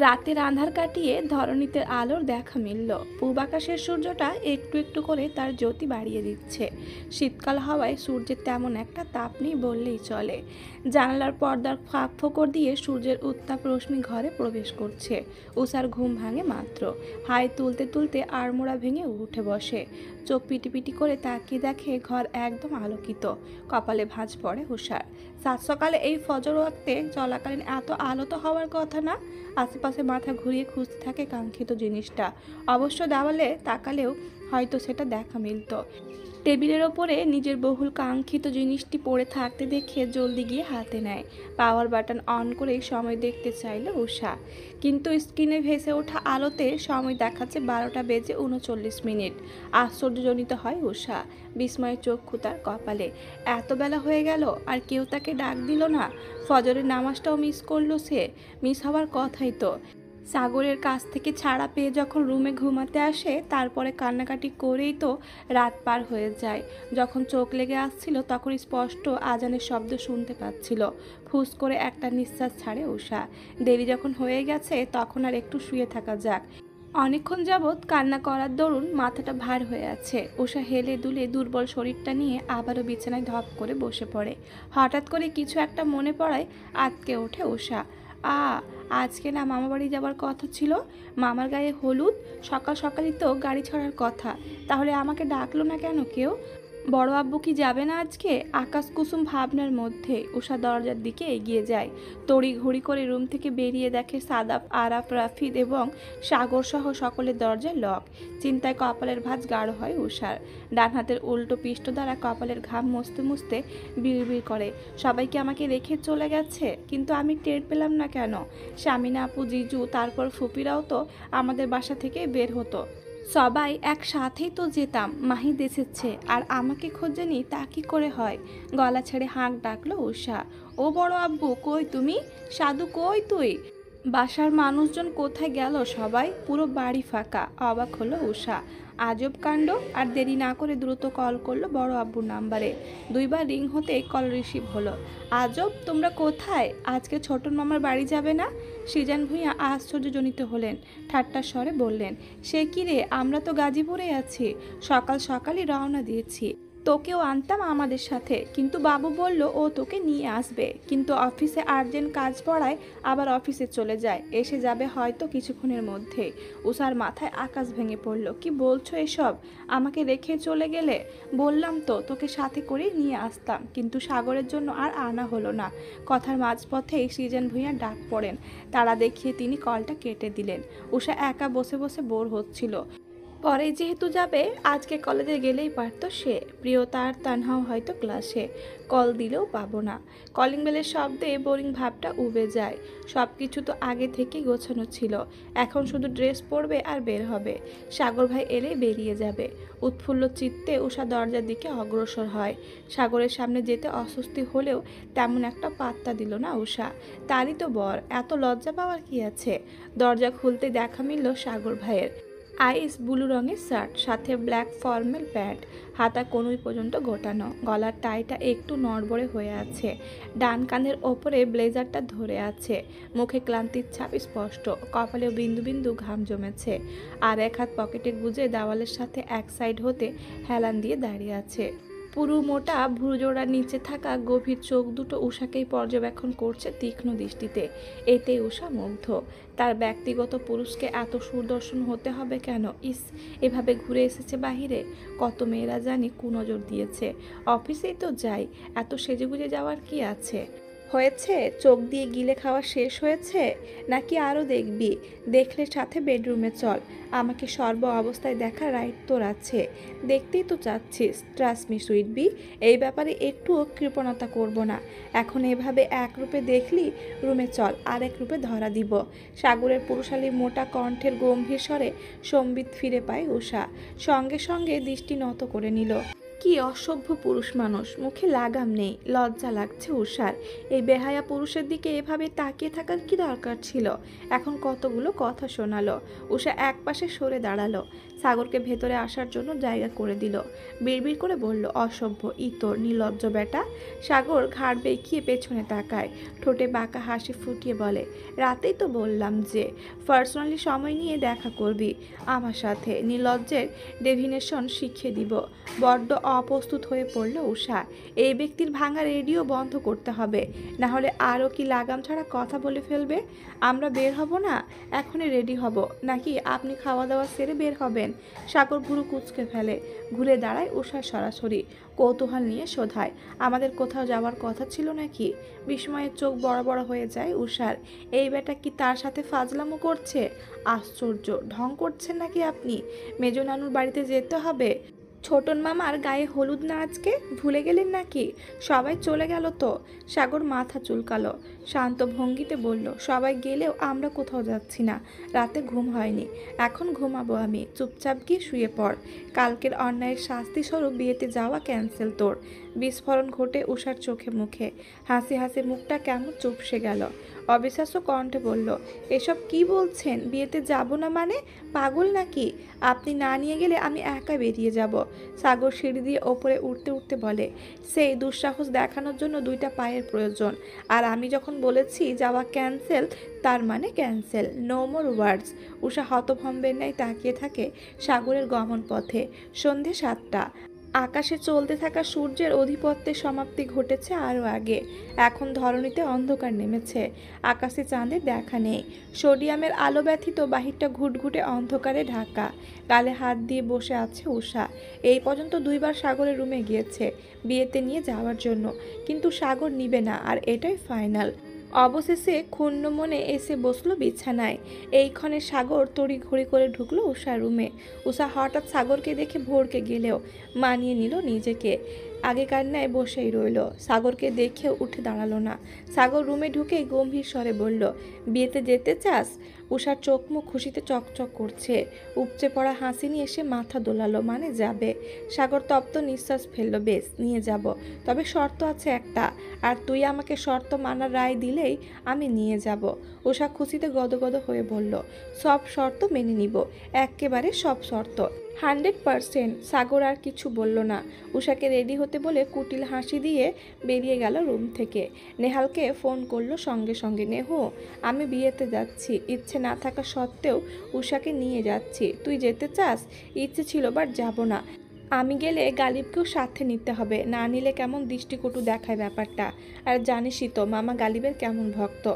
রাতের আঁধার কাটিয়ে ধরণীতে আলোর দেখা মিলল। পূব আকাশের সূর্যটা একটু একটু করে তার জ্যোতি বাড়িয়ে দিচ্ছে। শীতকাল হওয়ায় সূর্যের তেমন একটা তাপ নেই বললেই চলে। জানালার পর্দার ফাঁক ফোকর দিয়ে সূর্যের উত্তাপ রশ্মি ঘরে প্রবেশ করছে। উষার ঘুম ভাঙে মাত্র। হাই তুলতে তুলতে আড়মোড়া ভেঙে উঠে বসে। চোখ পিটিপিটি করে তাকিয়ে দেখে ঘর একদম আলোকিত। কপালে ভাঁজ পড়ে উষার। সাত সকালে এই ফজর ওয়াক্তে চলাকালীন এত আলো তো হওয়ার কথা না। আশেপাশে মাথা ঘুরিয়ে খুঁজতে থাকে কাঙ্ক্ষিত জিনিসটা। অবশ্য দেওয়ালে তাকালেও হয়তো সেটা দেখা মিলত। টেবিলের ওপরে নিজের বহুল কাঙ্ক্ষিত জিনিসটি পড়ে থাকতে দেখে জলদি গিয়ে হাতে নেয়। পাওয়ার বাটন অন করেই সময় দেখতে চাইল উষা, কিন্তু স্ক্রিনে ভেসে ওঠা আলোতে সময় দেখাচ্ছে 12:39। আশ্চর্যজনিত হয় উষা। বিস্ময়ে চক্ষু তার কপালে। এত বেলা হয়ে গেল আর কেউ তাকে ডাক দিল না। ফজরের নামাজটাও মিস করলো সে। মিস হওয়ার কথাই তো। সাগরের কাছ থেকে ছাড়া পেয়ে যখন রুমে ঘুমাতে আসে তারপরে কান্নাকাটি করেই তো রাত পার হয়ে যায়। যখন চোখ লেগে আসছিল তখন স্পষ্ট আজানের শব্দ শুনতে পাচ্ছিল। ফুস করে একটা নিঃশ্বাস ছাড়ে উষা। দেরি যখন হয়ে গেছে তখন আর একটু শুয়ে থাকা যাক। অনেকক্ষণ যাবৎ কান্না করার দরুন মাথাটা ভার হয়ে আছে। উষা হেলে দুলে দুর্বল শরীরটা নিয়ে আবারও বিছানায় ধপ করে বসে পড়ে। হঠাৎ করে কিছু একটা মনে পড়ায় আঁতকে ওঠে উষা। আজকে না মামাবাড়ি যাবার কথা ছিল। মামার গায়ে হলুদ, সকাল সকালই তো গাড়ি ছাড়ার কথা। তাহলে আমাকে ডাকলো না কেন কেউ? বড় আব্বু কি যাবে না আজকে? আকাশ কুসুম ভাবনার মধ্যে উষা দরজার দিকে এগিয়ে যায়। তড়ি ঘড়ি করে রুম থেকে বেরিয়ে দেখে সাদাফ, আরাফ, রাফিদ এবং সাগর সহ সকলের দরজা লক। চিন্তায় কপালের ভাঁজ গাঢ় হয় উষার। ডান হাতের উল্টো পৃষ্ঠ দ্বারা কপালের ঘাম মুছতে মুছতে বিড়বিড় করে, সবাইকে আমাকে রেখে চলে গেছে, কিন্তু আমি টের পেলাম না কেন? স্বামীনা আপু, জিজু, তারপর ফুপিরাও তো আমাদের বাসা থেকে বের হতো। সবাই একসাথেই তো যেতাম। মাহিদ এসেছে আর আমাকে খোঁজেনি, তা কি করে হয়? গলা ছেড়ে হাঁক ডাকলো উষা। ও বড় আব্বু, কই তুমি? সাধু, কই তুই? বাসার মানুষজন কোথায় গেল সবাই? পুরো বাড়ি ফাঁকা। অবাক হলো উষা। আজব কাণ্ড। আর দেরি না করে দ্রুত কল করলো বড় আব্বুর নাম্বারে। দুইবার রিং হতেই কল রিসিভ হলো। আজব, তোমরা কোথায়? আজকে ছোটন মামার বাড়ি যাবে না? সৃজন ভূঁইয়া আশ্চর্যজনিত হলেন। ঠাট্টার স্বরে বললেন, সে কি রে, আমরা তো গাজীপুরে আছি। সকাল সকালই রওনা দিয়েছি। তোকেও আনতাম আমাদের সাথে, কিন্তু বাবু বলল ও তোকে নিয়ে আসবে, কিন্তু অফিসে আর্জেন্ট কাজ পড়ায় আবার অফিসে চলে যায়। এসে যাবে হয়তো কিছুক্ষণের মধ্যে। উষার মাথায় আকাশ ভেঙে পড়ল। কি বলছো এসব? আমাকে রেখে চলে গেলে? বললাম তো তোকে সাথে করে নিয়ে আসতাম, কিন্তু সাগরের জন্য আর আনা হলো না। কথার মাঝপথেই সৃজন ভূঁইয়া ডাক পড়েন। তারা দেখিয়ে তিনি কলটা কেটে দিলেন। উষা একা বসে বসে বোর হচ্ছিল। পরে যেহেতু যাবে, আজকে কলেজে গেলেই পারতো সে। প্রিয়তা আর তানহাও হয়তো ক্লাসে। কল দিলেও পাবো না। কলিং বেলের শব্দে বোরিং ভাবটা উবে যায়। সব কিছু তো আগে থেকেই গোছানো ছিল। এখন শুধু ড্রেস পরবে আর বের হবে। সাগর ভাই এলেই বেরিয়ে যাবে। উৎফুল্ল চিত্তে উষা দরজার দিকে অগ্রসর হয়। সাগরের সামনে যেতে অস্বস্তি হলেও তেমন একটা পাত্তা দিল না উষা। তারই তো বর, এত লজ্জা পাওয়ার কি আছে? দরজা খুলতে দেখা মিলল সাগর ভাইয়ের। আইস ব্লু রঙের শার্ট, সাথে ব্ল্যাক ফর্মাল প্যান্ট, হাতা কনুই পর্যন্ত গোটানো। গলার টাইটা একটু নড়বড়ে হয়ে আছে। ডান কাঁধের ওপরে ব্লেজারটা ধরে আছে। মুখে ক্লান্তির ছাপ স্পষ্ট। কপালে বিন্দু বিন্দু ঘাম জমেছে। আর এক হাত পকেটে গুজে দেওয়ালের সাথে এক সাইড হতে হেলান দিয়ে দাঁড়িয়ে আছে। পুরু মোটা ভ্রুজোড়ার নিচে থাকা গভীর চোখ দুটো উষাকেই পর্যবেক্ষণ করছে তীক্ষ্ণ দৃষ্টিতে। এতে উষা মুগ্ধ। তার ব্যক্তিগত পুরুষকে এত সুদর্শন হতে হবে কেন? ইস, এভাবে ঘুরে এসেছে বাহিরে। কত মেয়েরা জানি কুনজর দিয়েছে। অফিসেই তো যাই, এত সেজেগুজে যাওয়ার কি আছে? হয়েছে? চোখ দিয়ে গিলে খাওয়া শেষ হয়েছে? নাকি আরও দেখবি? দেখলে সাথে বেডরুমে চল। আমাকে সর্ব অবস্থায় দেখা রাইট তোর আছে। দেখতেই তো চাচ্ছিস। ট্রাস্ট মি সুইট বি, এই ব্যাপারে একটুও কৃপণতা করব না। এখন এভাবে এক রূপে দেখলি, রুমে চল, আর এক রূপে ধরা দিব। সাগরের পুরুষালী মোটা কণ্ঠের গম্ভীর স্বরে সম্বিত ফিরে পায় উষা। সঙ্গে সঙ্গে দৃষ্টি নত করে নিল। কি অসভ্য পুরুষ মানুষ, মুখে লাগাম নেই। লজ্জা লাগছে উষার। এই বেহায়া পুরুষের দিকে এভাবে তাকিয়ে থাকার কি দরকার ছিল। এখন কতগুলো কথা শোনালো। উষা একপাশে সরে দাঁড়ালো, সাগরকে ভেতরে আসার জন্য জায়গা করে দিল। বিড়বিড় করে বলল, অসভ্য, ইতর, নির্লজ্জ বেটা। সাগর ঘাড় বেঁকিয়ে পেছনে তাকায়, ঠোঁটে বাঁকা হাসি ফুটিয়ে বলে, রাতেই তো বললাম যে পার্সোনালি সময় নিয়ে দেখা করবি আমার সাথে। নির্লজ্জের ডেফিনেশন শিখিয়ে দিব। বড্ড অপ্রস্তুত হয়ে পড়ল উষা। এই ব্যক্তির ভাঙা রেডিও বন্ধ করতে হবে, না হলে আরও কি লাগাম ছাড়া কথা বলে ফেলবে। আমরা বের হব না? এখনই রেডি হব, নাকি আপনি খাওয়া দাওয়া সেরে বের হবেন? সাগর ভুরু কুঁচকে ফেলে, ঘুরে দাঁড়ায় উষার সরাসরি, কৌতূহল নিয়ে শোধায়, আমাদের কোথাও যাওয়ার কথা ছিল নাকি? বিস্ময়ের চোখ বড় বড় হয়ে যায় উষার। এই বেটা কি তার সাথে ফাজলামো করছে? আশ্চর্য, ঢং করছেন নাকি আপনি? মেজো নানুর বাড়িতে যেতে হবে? ছোটন মামার গায়ে হলুদ না আজকে, ভুলে গেলেন নাকি? সবাই চলে গেল তো। সাগর মাথা চুলকালো, শান্ত ভঙ্গিতে বলল, সবাই গেলেও আমরা কোথাও যাচ্ছি না। রাতে ঘুম হয়নি, এখন ঘুমাবো আমি। চুপচাপ গিয়ে শুয়ে পড়। কালকের অন্যায়ের শাস্তি স্বরূপ বিয়েতে যাওয়া ক্যান্সেল তোর। বিস্ফোরণ ঘটে উষার চোখে মুখে, হাসি হাসি মুখটা কেমন চুপসে গেল। অবিশ্বাস্য কণ্ঠে বলল, এসব কি বলছেন? বিয়েতে যাব না মানে? পাগল নাকি? আপনি না নিয়ে গেলে আমি একা বেরিয়ে যাব। সাগর সিঁড়ি দিয়ে ওপরে উঠতে উঠতে বলে, সেই দুঃসাহস দেখানোর জন্য দুইটা পায়ের প্রয়োজন। আর আমি যখন বলেছি যাওয়া ক্যান্সেল, তার মানে ক্যান্সেল, নো মোর ওয়ার্ডস। উষা হতভম্বের ন্যায় তাকিয়ে থাকে সাগরের গমন পথে। সন্ধে 7টা। আকাশে চলতে থাকা সূর্যের অধিপত্যের সমাপ্তি ঘটেছে আরও আগে। এখন ধরণীতে অন্ধকার নেমেছে, আকাশে চাঁদের দেখা নেই। সোডিয়ামের আলো ব্যথিত বাহিরটা ঘুটঘুটে অন্ধকারে ঢাকা। গালে হাত দিয়ে বসে আছে উষা। এই পর্যন্ত 2বার সাগরের রুমে গিয়েছে বিয়েতে নিয়ে যাওয়ার জন্য, কিন্তু সাগর নিবে না, আর এটাই ফাইনাল। অবশেষে ক্ষুণ্ণ মনে এসে বসলো বিছানায়। এইক্ষণে সাগর তড়িঘড়ি করে ঢুকলো উষার রুমে। উষা হঠাৎ সাগরকে দেখে ভড়কে গেলেও মানিয়ে নিল নিজেকে। আগেকার ন্যায় বসেই রইল। সাগরকে দেখে উঠে দাঁড়ালো না। সাগর রুমে ঢুকে গম্ভীর স্বরে বলল, বিয়েতে যেতে চাস? উষার চোখ মুখ খুশিতে চকচক করছে। উপচে পড়া হাসি নিয়ে সে মাথা দোলালো, মানে যাবে। সাগর তপ্ত নিঃশ্বাস ফেললো, বেশ, নিয়ে যাব, তবে শর্ত আছে একটা, আর তুই আমাকে শর্ত মানার রায় দিলেই আমি নিয়ে যাব। উষা খুশিতে গদগদ হয়ে বলল, সব শর্ত মেনে নিব, এক্কেবারে সব শর্ত, 100%। সাগর আর কিছু বলল না। উষাকে রেডি হতে বলে কুটিল হাসি দিয়ে বেরিয়ে গেল রুম থেকে। নেহালকে ফোন করলো সঙ্গে সঙ্গে, নেহু, আমি বিয়েতে যাচ্ছি, ইচ্ছে না থাকা সত্ত্বেও উষাকে নিয়ে যাচ্ছি। তুই যেতে চাস? ইচ্ছে ছিল, বাট যাব না। আমি গেলে গালিবকেও সাথে নিতে হবে, না নিলে কেমন দৃষ্টিকটু দেখায় ব্যাপারটা। আর জানিসই তো মামা গালিবের কেমন ভক্ত।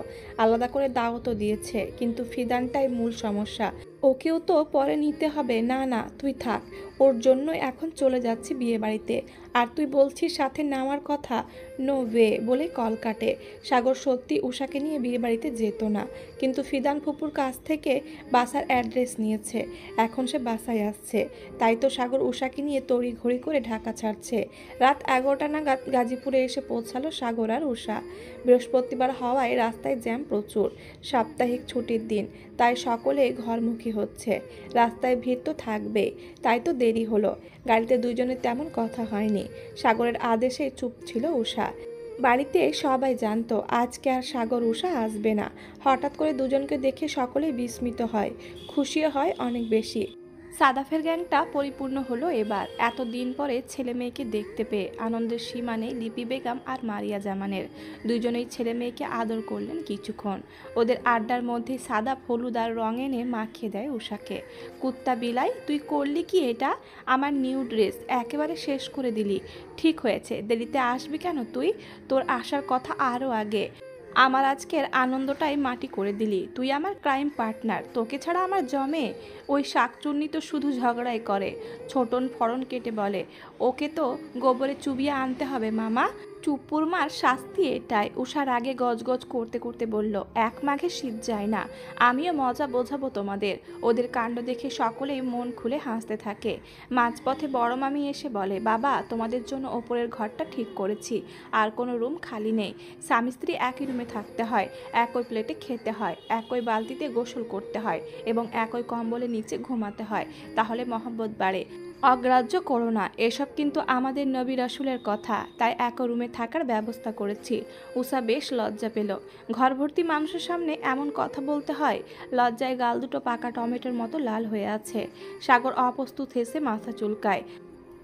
আলাদা করে দাওয়াতও দিয়েছে, কিন্তু ফিদানটাই মূল সমস্যা। ওকেও তো পরে নিতে হবে। না না, তুই থাক, ওর জন্য এখন চলে যাচ্ছি বিয়ে বাড়িতে। আর তুই বলছিস সাথে নেওয়ার কথা? নো ওয়ে বলে কল কাটে। সাগর সত্যি উষাকে নিয়ে বিয়ে বাড়িতে যেত না, কিন্তু ফিদান ফুপুর কাছ থেকে বাসার অ্যাড্রেস নিয়েছে, এখন সে বাসায় আসছে। তাই তো সাগর উষাকে নিয়ে তড়িঘড়ি করে ঢাকা ছাড়ছে। রাত 11টা নাগাদ গাজীপুরে এসে পৌঁছালো সাগর আর উষা। বৃহস্পতিবার হওয়ায় রাস্তায় জ্যাম প্রচুর। সাপ্তাহিক ছুটির দিন, তাই সকলে ঘরমুখী হচ্ছে। রাস্তায় ভিড় তো থাকবেই, তাই তো দেরি হলো। গাড়িতে দুইজনের তেমন কথা হয়নি। সাগরের আদেশে চুপ ছিল উষা। বাড়িতে সবাই জানতো আজকে আর সাগর উষা আসবে না। হঠাৎ করে দুজনকে দেখে সকলেই বিস্মিত হয়, খুশিও হয় অনেক বেশি। সাদাফের গ্যাংটা পরিপূর্ণ হলো এবার। এতদিন পরে ছেলে মেয়েকে দেখতে পেয়ে আনন্দের সীমা নেই লিপি বেগম আর মারিয়া জামানের। দুইজনেই ছেলে মেয়েকে আদর করলেন কিছুক্ষণ। ওদের আড্ডার মধ্যেই সাদাফ হলুদ আর রং এনে মাখিয়ে দেয় উষাকে। কুত্তা বিলাই, তুই করলি কি এটা? আমার নিউ ড্রেস একেবারে শেষ করে দিলি। ঠিক হয়েছে, দেরিতে আসবি কেন তুই? তোর আসার কথা আরও আগে। আমার আজকের আনন্দটাই মাটি করে দিলি। তুই আমার ক্রাইম পার্টনার, তোকে ছাড়া আমার জমে? ওই শাকচুন্নি তো শুধু ঝগড়াই করে। ছোটন ফড়ন কেটে বলে, ওকে তো গোবরে চুবিয়ে আনতে হবে মামা। চুপুর মার শাস্তি এটাই। উষার আগে গজগজ করতে করতে বলল, এক মাঘে শীত যায় না। আমিও মজা বোঝাবো তোমাদের। ওদের কাণ্ড দেখে সকলেই মন খুলে হাসতে থাকে। মাঝপথে বড় মামি এসে বলে, বাবা, তোমাদের জন্য ওপরের ঘরটা ঠিক করেছি, আর কোনো রুম খালি নেই। স্বামী স্ত্রী একই রুমে থাকতে হয়, একই প্লেটে খেতে হয়, একই বালতিতে গোসল করতে হয়, এবং একই কম্বলের নিচে ঘুমাতে হয়, তাহলে মহব্বত বাড়ে। অগ্রাহ্য করো না, এসব কিন্তু আমাদের নবী রাসূলের কথা, তাই এক রুমে থাকার ব্যবস্থা করেছি। উষা বেশ লজ্জা পেল। ঘর ভর্তি মানুষের সামনে এমন কথা বলতে হয়। লজ্জায় গাল দুটো পাকা টমেটোর মতো লাল হয়ে আছে। সাগর অপ্রস্তুত হেসে মাথা চুলকায়।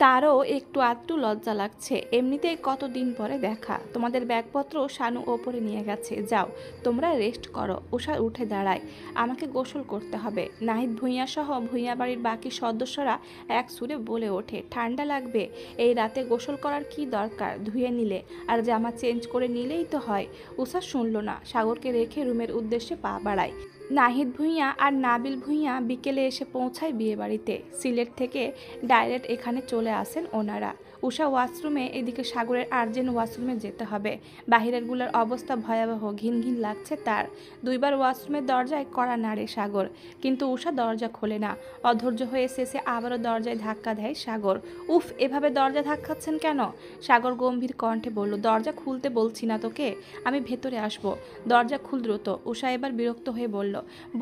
তারও একটু আধটু লজ্জা লাগছে, এমনিতেই কতদিন পরে দেখা। তোমাদের ব্যাগপত্র শানু ওপরে নিয়ে গেছে, যাও তোমরা রেস্ট করো। উষা উঠে দাঁড়ায়। আমাকে গোসল করতে হবে। নাহিদ ভূঁইয়া সহ ভূঁইয়া বাড়ির বাকি সদস্যরা এক সুরে বলে ওঠে, ঠান্ডা লাগবে। এই রাতে গোসল করার কি দরকার, ধুয়ে নিলে আর জামা চেঞ্জ করে নিলেই তো হয়। উষা শুনল না, সাগরকে রেখে রুমের উদ্দেশ্যে পা বাড়ায়। নাহিদ ভূঁইয়া আর নাবিল ভূঁইয়া বিকেলে এসে পৌঁছায় বিয়েবাড়িতে। সিলেট থেকে ডাইরেক্ট এখানে চলে আসেন ওনারা। উষা ওয়াশরুমে, এদিকে সাগরের আর্জেন্ট ওয়াশরুমে যেতে হবে। বাহিরেরগুলোর অবস্থা ভয়াবহ, ঘিন ঘিন লাগছে তার। দুইবার ওয়াশরুমের দরজায় কড়া নাড়ে সাগর, কিন্তু উষা দরজা খোলে না। অধৈর্য হয়ে শেষে আবারও দরজায় ধাক্কা দেয় সাগর। উফ, এভাবে দরজা ধাক্কাচ্ছেন কেন? সাগর গম্ভীর কণ্ঠে বলল, দরজা খুলতে বলছি না তোকে, আমি ভেতরে আসবো। দরজা খুল দ্রুত। উষা এবার বিরক্ত হয়ে বলল,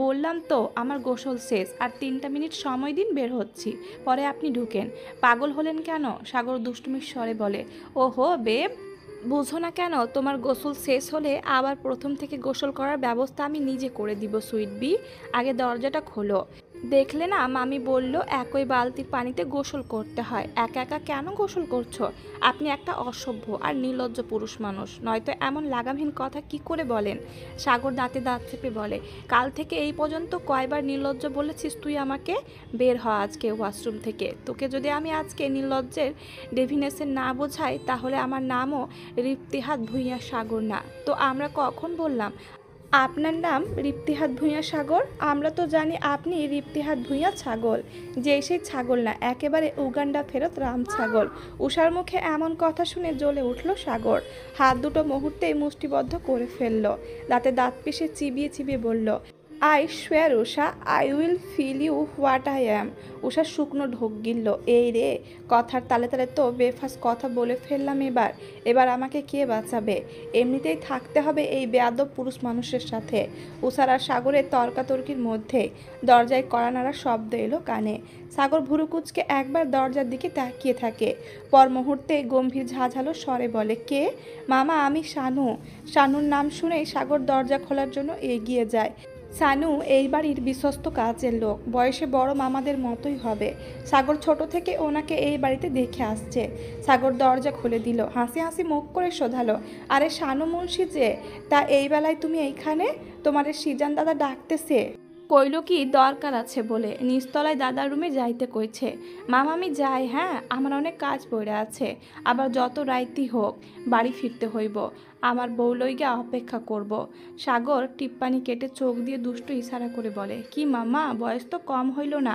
বললাম তো আমার গোসল শেষ, আর 3টা মিনিট সময় দিন, বের হচ্ছি, পরে আপনি ঢুকেন। পাগল হলেন কেন? সাগর দুষ্টুমির স্বরে বলে। ওহো বেব, বুঝো না কেন? তোমার গোসল শেষ হলে আবার প্রথম থেকে গোসল করার ব্যবস্থা আমি নিজে করে দিব সুইট বি। আগে দরজাটা খোলো। দেখলে না, মামি বলল একই বালতির পানিতে গোসল করতে হয়। একা একা কেন গোসল করছো? আপনি একটা অসভ্য আর নির্লজ্জ পুরুষ মানুষ, নয়তো এমন লাগামহীন কথা কি করে বলেন? সাগর দাঁতে দাঁত চেপে বলে, কাল থেকে এই পর্যন্ত কয়বার নির্লজ্জ বলেছিস তুই আমাকে? বের হ আজকে ওয়াশরুম থেকে। তোকে যদি আমি আজকে নির্লজ্জের ডেফিনেশন না বোঝাই, তাহলে আমার নামও রিপ্তিহাত ভূঁইয়া সাগর না। তো আমরা কখন বললাম আপনার নাম রিপ্তিহাত ভূঁইয়া সাগর? আমরা তো জানি আপনি রিপ্তিহাত ভূঁইয়া ছাগল, যে সেই ছাগল না, একেবারে উগান্ডা ফেরত রাম ছাগল। উষার মুখে এমন কথা শুনে জ্বলে উঠল সাগর। হাত দুটো মুহূর্তেই মুষ্টিবদ্ধ করে ফেলল। দাঁতে দাঁত পিষে চিবিয়ে চিবিয়ে বলল, I swear Usha, I will feel you what I am. Usha শুকনো ঢোক গিলল। এই রে, কথার তালে তালে তো বেফাস কথা বলে ফেললাম। এবার আমাকে কে বাঁচাবে? এমনিতেই থাকতে হবে এই বেয়াদব পুরুষ মানুষের সাথে। উষার আর সাগরের তর্কাতর্কির মধ্যে দরজায় কড়া নাড়ার শব্দ এলো কানে। সাগর ভুরুকুচকে একবার দরজার দিকে তাকিয়ে থাকে, পর মুহূর্তে গম্ভীর ঝাঁঝালো স্বরে বলে, কে? মামা, আমি শানু। শানুর নাম শুনেই সাগর দরজা খোলার জন্য এগিয়ে যায়। সানু এই বাড়ির বিশ্বস্ত কাজের লোক, বয়সে বড় মামাদের মতোই হবে। সাগর ছোট থেকে ওনাকে এই বাড়িতে দেখে আসছে। সাগর দরজা খুলে দিল, হাসি হাসি মুখ করে শোধালো, আরে শানু মুন্সি যে, তা এই বেলায় তুমি এইখানে? তোমার সিজান দাদা ডাকতেছে। কইল কি দরকার আছে বলে নিচতলায় দাদার রুমে যাইতে কইছে। মামা আমি যাই, হ্যাঁ, আমার অনেক কাজ পড়ে আছে। আবার যত রাইতি হোক বাড়ি ফিরতে হইব। আমার বউ লইগা অপেক্ষা করব। সাগর টিপ্পানি কেটে চোখ দিয়ে দুষ্টু ইশারা করে বলে, কি মামা, বয়স তো কম হইল না,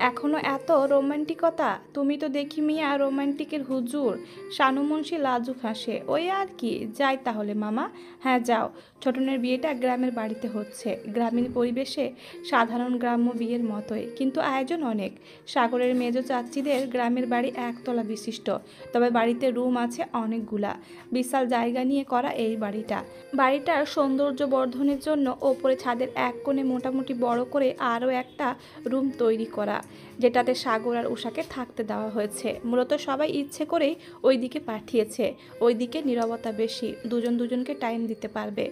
এখনো এত রোমান্টিকতা? তুমি তো দেখি মিয়া রোমান্টিকের হুজুর। শানু মুন্সি লাজুক হাসে, ওই আর কি, যাই তাহলে মামা। হ্যাঁ যাও। ছোটনের বিয়েটা গ্রামের বাড়িতে হচ্ছে। গ্রামীণ পরিবেশে সাধারণ গ্রাম্য বিয়ের মতোই, কিন্তু আয়োজন অনেক। সাগরের মেজ চাচিদের গ্রামের বাড়ি একতলা বিশিষ্ট, তবে বাড়িতে রুম আছে অনেকগুলা। বিশাল জায়গা নিয়ে করা এই বাড়িটা। বাড়িটার সৌন্দর্য বর্ধনের জন্য ওপরে ছাদের এক কোণে মোটামুটি বড় করে আরও একটা রুম তৈরি করা, যেটাতে সাগর আর উষাকে থাকতে দেওয়া হয়েছে। মূলত সবাই ইচ্ছে করেই ওই দিকে পাঠিয়েছে। ওই দিকে নীরবতা বেশি, দুজন দুজনকে টাইম দিতে পারবে।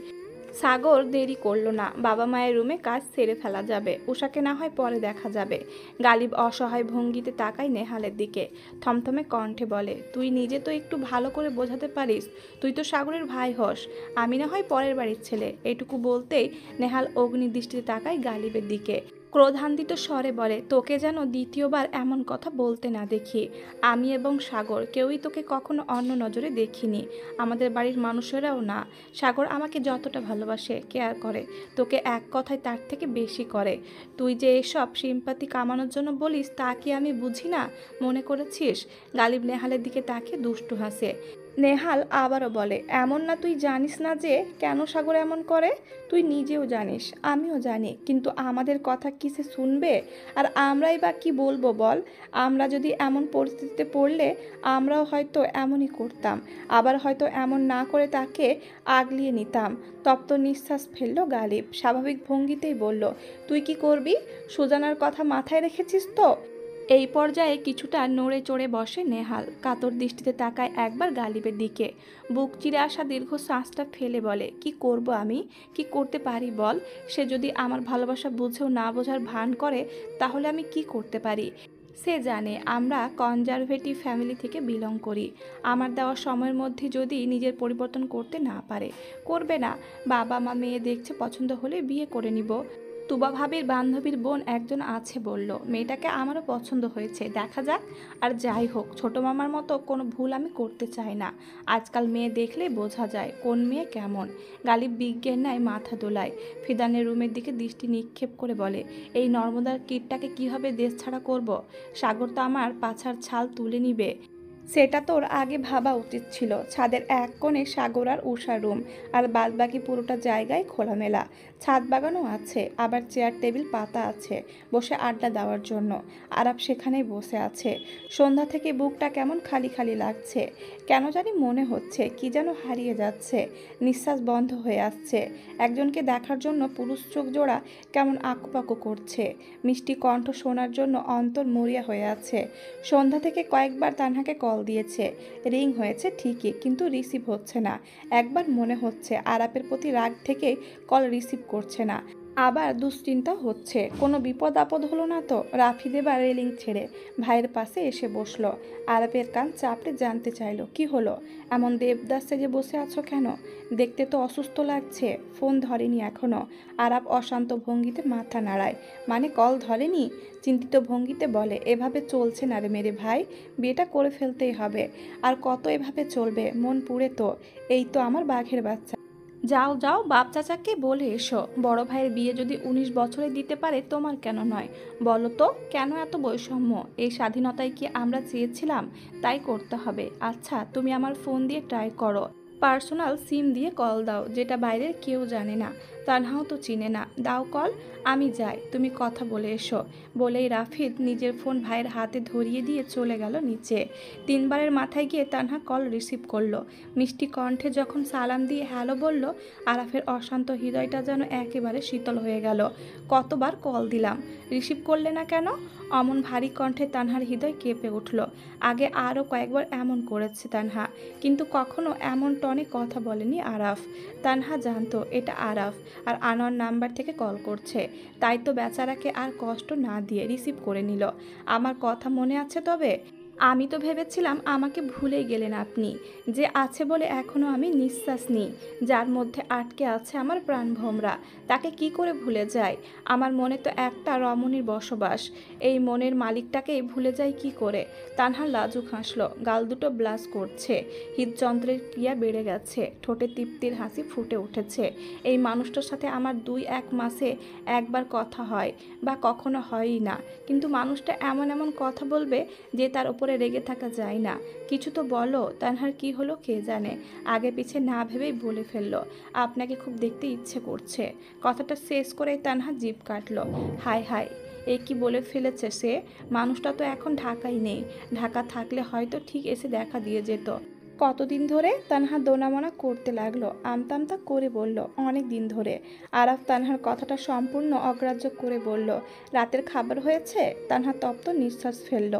সাগর দেরি করলো না, বাবা মায়ের রুমে কাজ সেরে ফেলা যাবে, উষাকে না হয় পরে দেখা যাবে। গালিব অসহায় ভঙ্গিতে তাকায় নেহালের দিকে, থমথমে কণ্ঠে বলে, তুই নিজে তো একটু ভালো করে বোঝাতে পারিস, তুই তো সাগরের ভাই হস, আমি না হয় পরের বাড়ির ছেলে। এটুকু বলতেই নেহাল অগ্নিদৃষ্টিতে তাকায় গালিবের দিকে, ক্রোধান্বিত স্বরে বলে, তোকে যেন দ্বিতীয়বার এমন কথা বলতে না দেখি। আমি এবং সাগর কেউই তোকে কখনো অন্য নজরে দেখিনি, আমাদের বাড়ির মানুষেরাও না। সাগর আমাকে যতটা ভালোবাসে, কেয়ার করে, তোকে এক কথায় তার থেকে বেশি করে। তুই যে এসব সিম্পাতি কামানোর জন্য বলিস, তা কি আমি বুঝি না মনে করেছিস? গালিব নেহালের দিকে তাকিয়ে দুষ্টু হাসে। নেহাল আবারও বলে, এমন না তুই জানিস না যে কেন সাগর এমন করে? তুই নিজেও জানিস, আমিও জানি, কিন্তু আমাদের কথা কি সে শুনবে? আর আমরাই বা কি বলবো বল? আমরা যদি এমন পরিস্থিতিতে পড়লে আমরাও হয়তো এমনই করতাম, আবার হয়তো এমন না করে তাকে আগলিয়ে নিতাম। তপ্ত নিঃশ্বাস ফেললো গালিব, স্বাভাবিক ভঙ্গিতেই বলল, তুই কি করবি? সুজানার কথা মাথায় রেখেছিস তো? এই পর্যায়ে কিছুটা নড়ে চড়ে বসে নেহাল, কাতর দৃষ্টিতে তাকায় একবার গালিবের দিকে, বুক চিরে আসা দীর্ঘ শ্বাসটা ফেলে বলে, কি করব আমি, কি করতে পারি বল। সে যদি আমার ভালোবাসা বুঝেও না বোঝার ভান করে তাহলে আমি কি করতে পারি। সে জানে আমরা কনজারভেটিভ ফ্যামিলি থেকে বিলং করি। আমার দেওয়া সময়ের মধ্যে যদি নিজের পরিবর্তন করতে না পারে, করবে না। বাবা মা মেয়ে দেখছে, পছন্দ হলে বিয়ে করে নিব। তুবা ভাবির বান্ধবীর বোন একজন আছে বলল, মেয়েটাকে আমারও পছন্দ হয়েছে, দেখা যাক। আর যাই হোক, ছোট মামার মতো কোনো ভুল আমি করতে চাই না। আজকাল মেয়ে দেখলে বোঝা যায় কোন মেয়ে কেমন। গালিব বিজ্ঞের ন্যায় মাথা দোলায়, ফিদানের রুমের দিকে দৃষ্টি নিক্ষেপ করে বলে, এই নর্মদার কীটটাকে কিভাবে দেশ ছাড়া করব। সাগর তো আমার পাছার ছাল তুলে নিবে। সেটা তোর আগে ভাবা উচিত ছিল। ছাদের এক কোণে সাগর আর উষার রুম, আর বাদবাকি পুরোটা জায়গায় খোলামেলা। ছাদ বাগানও আছে, আবার চেয়ার টেবিল পাতা আছে বসে আড্ডা দেওয়ার জন্য। আরাপ সেখানেই বসে আছে। সন্ধ্যা থেকে বুকটা কেমন খালি খালি লাগছে। কেন জানি মনে হচ্ছে কি যেন হারিয়ে যাচ্ছে, নিঃশ্বাস বন্ধ হয়ে আসছে। একজনকে দেখার জন্য পুরুষ চোখ জোড়া কেমন আঁকুপাকু করছে। মিষ্টি কণ্ঠ শোনার জন্য অন্তর মরিয়া হয়ে আছে। সন্ধ্যা থেকে কয়েকবার তানহাকে কল দিয়েছে, রিং হয়েছে ঠিকই, কিন্তু রিসিভ হচ্ছে না। একবার মনে হচ্ছে আরাপের প্রতি রাগ থেকে কল রিসিভ করছে না। আবার দুশ্চিন্তা হচ্ছে কোনো বিপদ আপদ হলো না তো। রাফি দেবা রেলিং ছেড়ে ভাইয়ের পাশে এসে বসলো। আরাপের কান চাপড়ে জানতে চাইলো, কি হলো, এমন দেবদাস সেজে বসে আছো কেন? দেখতে তো অসুস্থ লাগছে। ফোন ধরেনি এখনো। আরাপ অশান্ত ভঙ্গিতে মাথা নাড়ায়, মানে কল ধরেনি? চিন্তিত ভঙ্গিতে বলে, এভাবে চলছে না রে মেরে ভাই, বিয়েটা করে ফেলতেই হবে। আর কত এভাবে চলবে, মন পুড়ে তো। এই তো আমার বাঘের বাচ্চা। যাও যাও, বাপ চাচাকে বলে এসো, বড় ভাইয়ের বিয়ে যদি 19 বছরে দিতে পারে, তোমার কেন নয়? বলো তো, কেন এত বৈষম্য? এই স্বাধীনতায় কি আমরা চেয়েছিলাম? তাই করতে হবে। আচ্ছা, তুমি আমার ফোন দিয়ে ট্রাই করো, পার্সোনাল সিম দিয়ে কল দাও, যেটা বাইরের কেউ জানে না। তানহাও তো চিনে না। দাও কল, আমি যাই, তুমি কথা বলে এসো। বলেই রাফিদ নিজের ফোন ভাইয়ের হাতে ধরিয়ে দিয়ে চলে গেল নিচে। 3বারের মাথায় গিয়ে তানহা কল রিসিভ করলো। মিষ্টি কণ্ঠে যখন সালাম দিয়ে হ্যালো বলল, আরাফের অশান্ত হৃদয়টা যেন একেবারে শীতল হয়ে গেল। কতবার কল দিলাম, রিসিভ করলে না কেন? অমন ভারী কণ্ঠে তানহার হৃদয় কেঁপে উঠল। আগে আরও কয়েকবার এমন করেছে তানহা, কিন্তু কখনো এমন টনে কথা বলেনি আরাফ। তানহা জানতো এটা আরাফ, আর আনোয়ার নাম্বার থেকে কল করছে। তাই তো বেচারাকে আর কষ্ট না দিয়ে রিসিভ করে নিল। আমার কথা মনে আছে তবে? আমি তো ভেবেছিলাম আমাকে ভুলেই গেলেন আপনি। যে আছে বলে এখনও আমি নিঃশ্বাস নিই, যার মধ্যে আটকে আছে আমার প্রাণভোমরা, তাকে কি করে ভুলে যাই? আমার মনে তো একটা রমণীর বসবাস, এই মনের মালিকটাকেই ভুলে যাই কি করে? তানহার লাজুক হাসলো, গাল দুটো ব্লাস করছে, হৃদযন্ত্রের ক্রিয়া বেড়ে গেছে, ঠোঁটে তৃপ্তির হাসি ফুটে উঠেছে। এই মানুষটার সাথে আমার 2-1 মাসে একবার কথা হয়, বা কখনো হয়ই না, কিন্তু মানুষটা এমন এমন কথা বলবে যে তার উপরে রেগে থাকা যায় না। কিছু তো বলো। তানহার কি হলো কে জানে, আগে পিছে না ভেবেই বলে ফেললো, আপনাকে খুব দেখতে ইচ্ছে করছে। কথাটা শেষ করেই তানহা জিভ কাটলো। হায় হায়, এ কি বলে ফেলেছে সে? মানুষটা তো এখন ঢাকায় নেই। ঢাকা থাকলে হয়তো ঠিক এসে দেখা দিয়ে যেত। কতদিন ধরে? তানহা দোনামোনা করতে লাগলো, আমতা আমতা করে বলল, অনেক দিন ধরে। আরাফ তানহার কথাটা সম্পূর্ণ অগ্রাহ্য করে বলল, রাতের খাবার হয়েছে? তানহা তপ্ত নিঃশ্বাস ফেলল।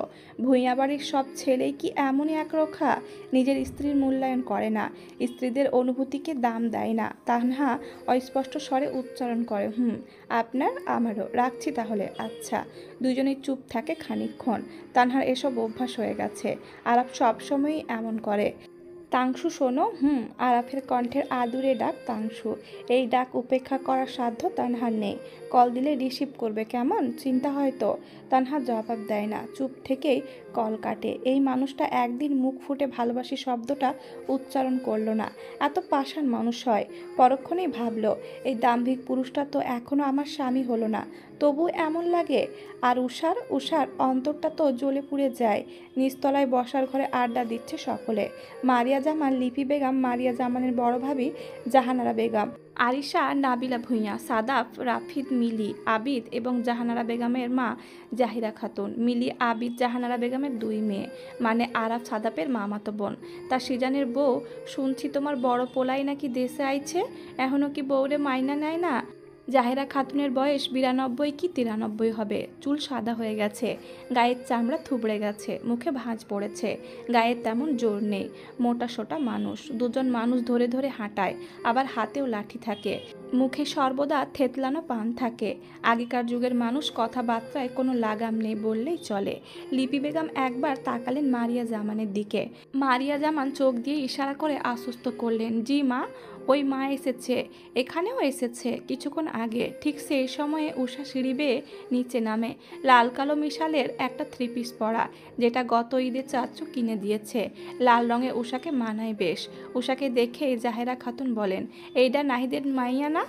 ভূঁইয়া বাড়ির সব ছেলেই কি এমনই একরোখা? নিজের স্ত্রীর মূল্যায়ন করে না, স্ত্রীদের অনুভূতিকে দাম দেয় না। তানহা অস্পষ্ট স্বরে উচ্চারণ করে, আপনার আমারও। রাখছি তাহলে। আচ্ছা। দুজনেই চুপ থাকে খানিকক্ষণ। তানহার এসব অভ্যাস হয়ে গেছে। আরাফ সবসময়ই এমন করে। তাংশু শোনো। আরাফের কণ্ঠের আদুরে ডাক তাংশু। এই ডাক উপেক্ষা করার সাধ্য তানহার নেই। কল দিলে রিসিভ করবে কেমন চিন্তা হয়তো। তানহা জবাব দেয় না, চুপ থেকেই কল কাটে। এই মানুষটা একদিন মুখ ফুটে ভালোবাসি শব্দটা উচ্চারণ করলো না, এত পাষাণ মানুষ হয়। পরক্ষণেই ভাবলো, এই দাম্ভিক পুরুষটা তো এখনো আমার স্বামী হলো না, তবু এমন লাগে। আর উষার অন্তরটা তো জ্বলে পুড়ে যায়। নিচতলায় বসার ঘরে আড্ডা দিচ্ছে সকলে। মারিয়া জামান, লিপি বেগম, মারিয়া জামানের বড় ভাবি জাহানারা বেগম, আরিশা, নাবিলা ভূঁইয়া, সাদাফ, রাফিদ, মিলি, আবিদ এবং জাহানারা বেগমের মা জাহিরা খাতুন। মিলি, আবিদ, জাহানারা বেগমের 2 মেয়ে, মানে আরাফ সাদাপের মামাতো বোন। তা সিজানের বউ, শুনছি তোমার বড় পোলাই নাকি দেশে আইছে, এখনো কি বউরে মাইনা নেয় না? জাহেরা খাতুনের বয়স 92 কি 93 হবে। চুল সাদা হয়ে গেছে, গায়ের চামড়া থুবড়ে গেছে, মুখে ভাঁজ পড়েছে, গায়ে তেমন জোর নেই। মোটা সোটা মানুষ, দুজন মানুষ ধরে ধরে হাঁটায়, আবার হাতেও লাঠি থাকে। মুখে সর্বদা থেতলানো পান থাকে। আগেকার যুগের মানুষ কথাবার্তায় কোনো লাগাম নেই বললেই চলে। লিপি বেগম একবার তাকালেন মারিয়া জামানের দিকে। মারিয়া জামান চোখ দিয়ে ইশারা করে আশ্বস্ত করলেন, জি মা, ওই মা এসেছে, এখানেও এসেছে কিছুক্ষণ আগে। ঠিক সেই সময়ে উষা সিঁড়ি বেয়ে নিচে নামে, লাল কালো মিশালের একটা 3 পিস পরা, যেটা গত ঈদে চাচু কিনে দিয়েছে। লাল রঙে উষাকে মানায় বেশ। উষাকে দেখেই জাহেরা খাতুন বলেন, এইটা নাহিদের মাইয়া না,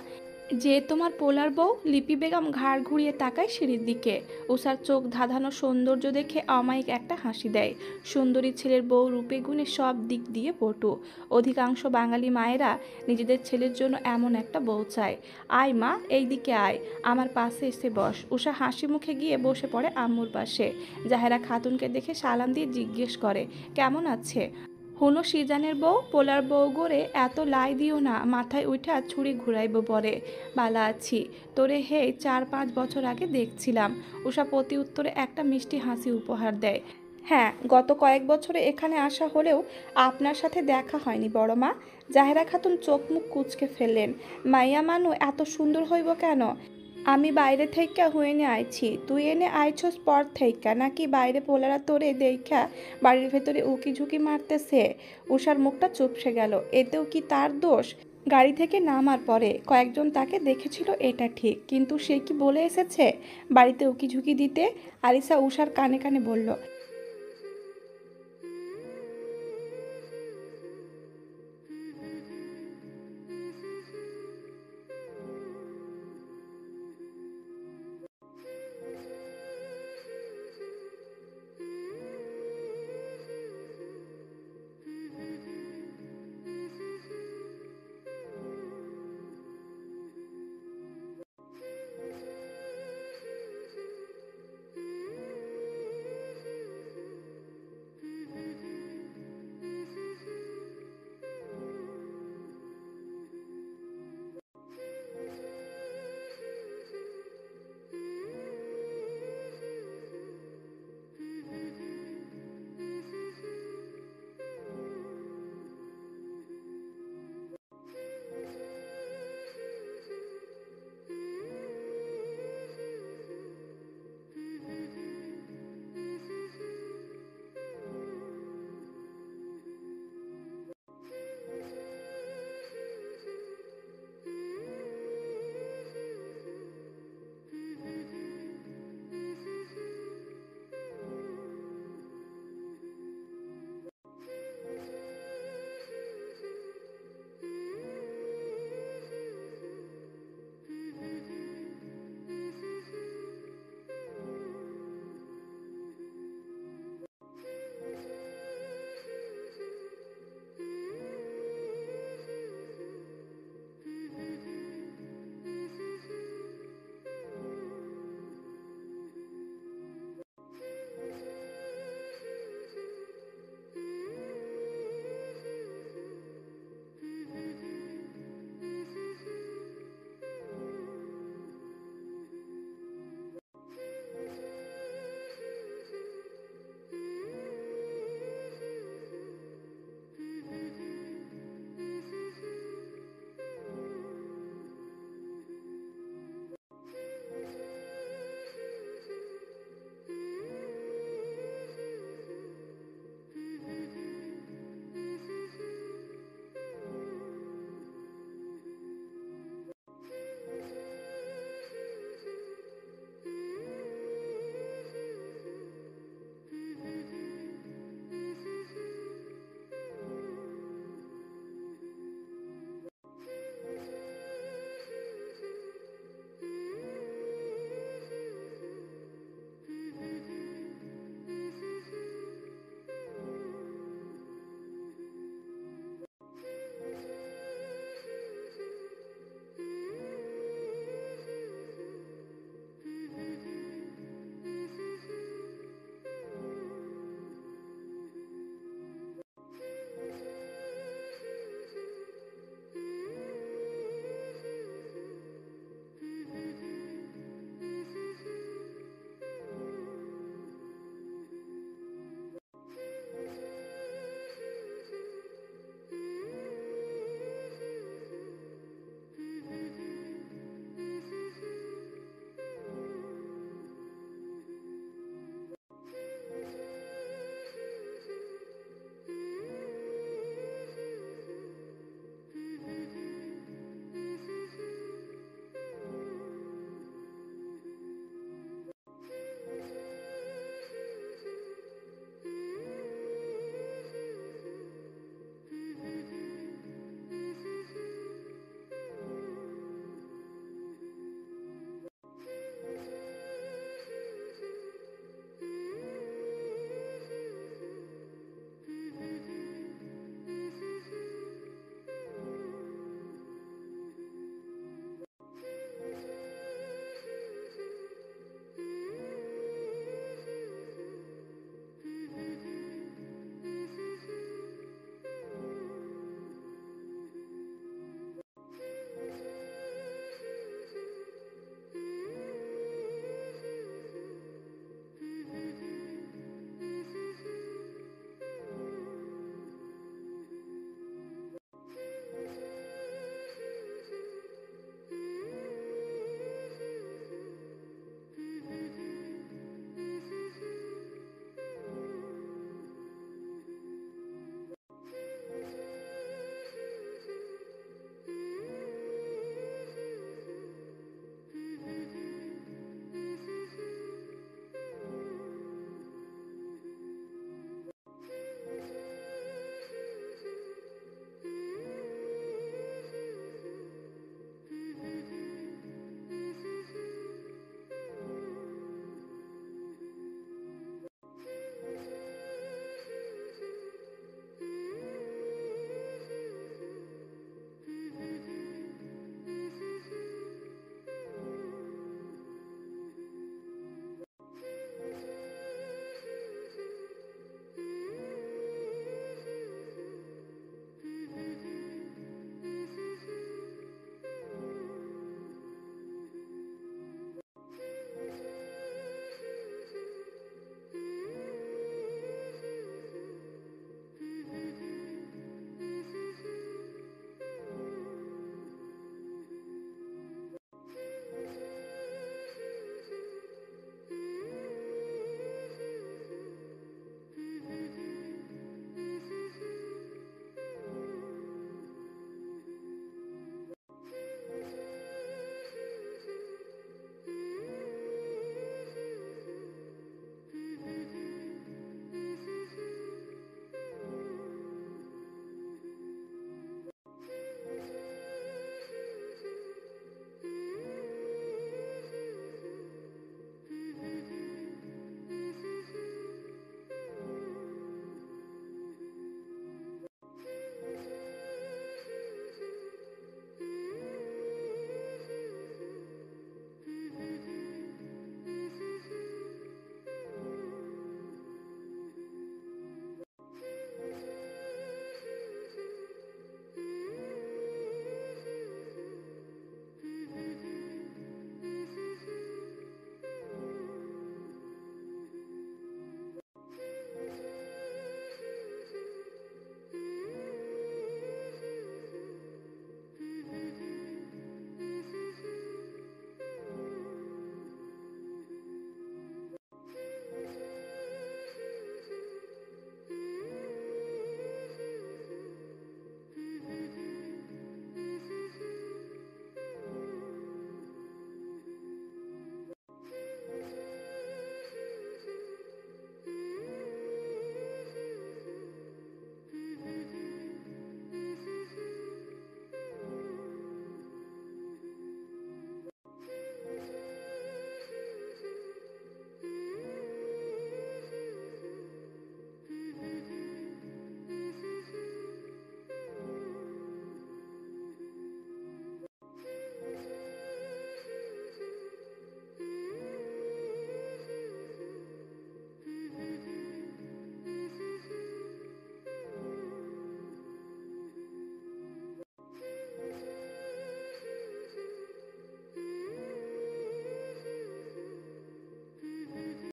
যে তোমার পোলার বউ? লিপি বেগম ঘাড় ঘুরিয়ে তাকায় সিঁড়ির দিকে। উষার চোখ ধাঁধানো সৌন্দর্য দেখে অমায়িক একটা হাসি দেয়। সুন্দরী ছেলের বউ রূপে গুণে সব দিক দিয়ে পটু। অধিকাংশ বাঙালি মায়েরা নিজেদের ছেলের জন্য এমন একটা বউ চায়। আয় মা, এই দিকে আয়, আমার পাশে এসে বস। উষা হাসি মুখে গিয়ে বসে পড়ে আম্মুর পাশে। জাহেরা খাতুনকে দেখে সালাম দিয়ে জিজ্ঞেস করে, কেমন আছে? হুনো সিজানের বউ, পোলার বউ গড়ে এত লাই দিও না, মাথায় উঠা ছুরি ঘুরাইব পরে। বালা আছি, তোরে হে 4-5 বছর আগে দেখছিলাম। উষা প্রতি উত্তরে একটা মিষ্টি হাসি উপহার দেয়। হ্যাঁ, গত কয়েক বছরে এখানে আসা হলেও আপনার সাথে দেখা হয়নি বড় মা। জাহেরা খাতুন চোখ মুখ কুঁচকে ফেললেন। মাইয়া মানু এত সুন্দর হইব কেন? আমি বাইরে থেইকা হুয়েনে আইছি, তুই এনে আইছস পর থেইকা, নাকি বাইরে পোলারা তোরে দেইখা বাড়ির ভেতরে উকি ঝুঁকি মারতেছে? উষার মুখটা চুপসে গেল। এতেও কি তার দোষ? গাড়ি থেকে নামার পরে কয়েকজন তাকে দেখেছিল, এটা ঠিক, কিন্তু সে কি বলে এসেছে বাড়িতে উকি ঝুঁকি দিতে? আলিসা উষার কানে কানে বলল,